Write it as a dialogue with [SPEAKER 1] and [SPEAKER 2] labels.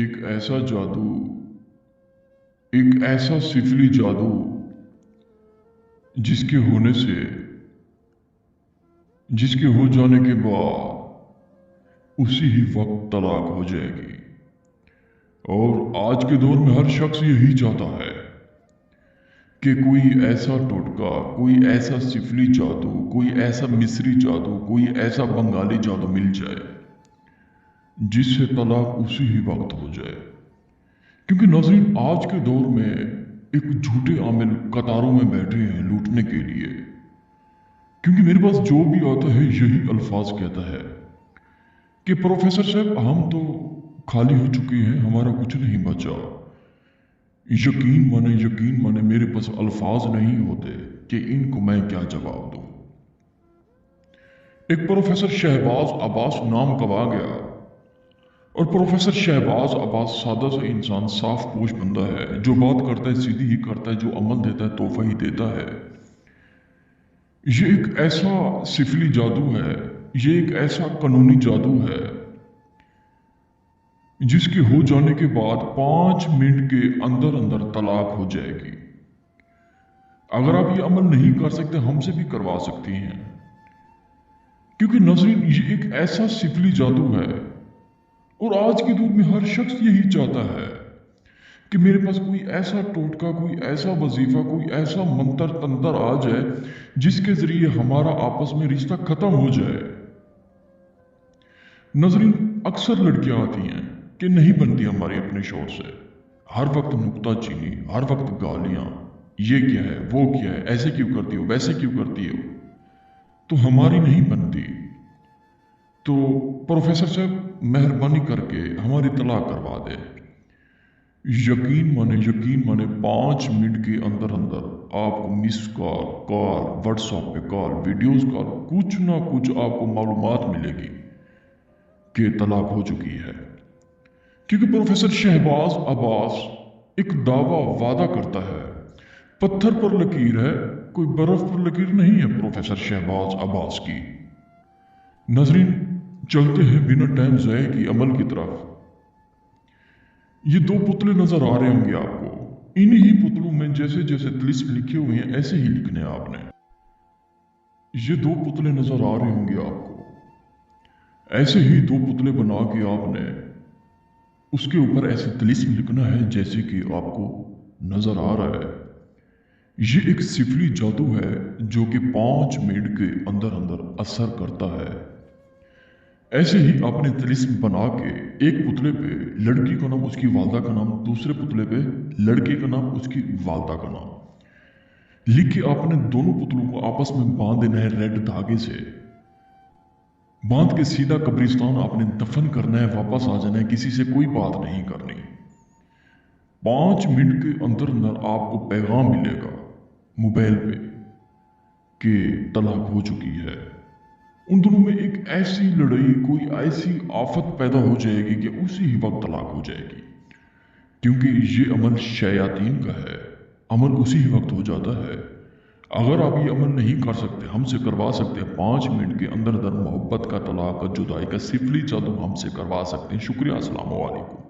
[SPEAKER 1] एक ऐसा जादू, एक ऐसा सिफली जादू जिसके होने से, जिसके हो जाने के बाद उसी ही वक्त तलाक हो जाएगी। और आज के दौर में हर शख्स यही चाहता है कि कोई ऐसा टोटका, कोई ऐसा सिफली जादू, कोई ऐसा मिस्री जादू, कोई ऐसा बंगाली जादू मिल जाए जिससे तलाक उसी ही वक्त हो जाए। क्योंकि नाज़रीन, आज के दौर में एक झूठे आमिल कतारों में बैठे हैं लूटने के लिए। क्योंकि मेरे पास जो भी आता है यही अल्फाज कहता है कि प्रोफेसर साहब, हम तो खाली हो चुके हैं, हमारा कुछ नहीं बचा। यकीन माने मेरे पास अल्फाज नहीं होते कि इनको मैं क्या जवाब दूं। एक प्रोफेसर शहबाज अब्बास नाम कमा गया, और प्रोफेसर शहबाज अब्बास सादा सा इंसान, साफ पोश बंदा है, जो बात करता है सीधी ही करता है, जो अमल देता है तोहफा ही देता है। ये एक ऐसा सिफली जादू है, ये एक ऐसा कानूनी जादू है जिसके हो जाने के बाद 5 मिनट के अंदर अंदर तलाक हो जाएगी। अगर आप ये अमल नहीं कर सकते, हमसे भी करवा सकती हैं। क्योंकि नाज़रीन, ये एक ऐसा सिफली जादू है, और आज के दौर में हर शख्स यही चाहता है कि मेरे पास कोई ऐसा टोटका, कोई ऐसा वजीफा, कोई ऐसा मंत्र तंत्र आ जाए जिसके जरिए हमारा आपस में रिश्ता खत्म हो जाए। नाज़रीन, अक्सर लड़कियां आती हैं कि नहीं बनती हमारी अपने शौहर से, हर वक्त नुक्ता चीनी, हर वक्त गालियां, ये क्या है, वो क्या है, ऐसे क्यों करती हो, वैसे क्यों करती हो, तो हमारी नहीं बनती। तो प्रोफेसर साहब, मेहरबानी करके हमारी तलाक करवा दे। यकीन माने 5 मिनट के अंदर अंदर आपको मिस कॉल, व्हाट्सएप पे कॉल, वीडियोस कॉल, कुछ ना कुछ आपको मालूमात मिलेगी कि तलाक हो चुकी है। क्योंकि प्रोफेसर शहबाज अब्बास एक दावा वादा करता है, पत्थर पर लकीर है, कोई बर्फ पर लकीर नहीं है प्रोफेसर शहबाज अब्बास की। नाज़रीन, चलते हैं बिना टाइम ज़ाये की अमल की तरफ। ये 2 पुतले नजर आ रहे होंगे आपको। इन्हीं पुतलों में जैसे जैसे तिलिस्म लिखे हुए हैं, ऐसे ही लिखने आपने। ये 2 पुतले नजर आ रहे होंगे आपको। ऐसे ही 2 पुतले बना के आपने उसके ऊपर ऐसे तिलिस्म लिखना है जैसे कि आपको नजर आ रहा है। ये एक सिफली जादू है जो कि 5 मिनट के अंदर अंदर असर करता है। ऐसे ही आपने तिलिस्म बना के एक पुतले पे लड़की का नाम, उसकी वालदा का नाम, दूसरे पुतले पे लड़के का नाम, उसकी वालदा का नाम लिख के आपने दोनों पुतलों को आपस में बांध देना है रेड धागे से। बांध के सीधा कब्रिस्तान आपने दफन करना है, वापस आ जाना है, किसी से कोई बात नहीं करनी। 5 मिनट के अंदर अंदर आपको पैगाम मिलेगा मोबाइल पे कि तलाक हो चुकी है। उन दोनों में एक ऐसी लड़ाई, कोई ऐसी आफत पैदा हो जाएगी कि उसी ही वक्त तलाक हो जाएगी। क्योंकि ये अमल शयातीन का है, अमल उसी ही वक्त हो जाता है। अगर आप ये अमल नहीं कर सकते, हमसे करवा सकते हैं। 5 मिनट के अंदर अंदर मोहब्बत का, तलाक का, जुदाई का सिफली जादू हमसे करवा सकते हैं। शुक्रिया, अस्सलाम वालेकुम।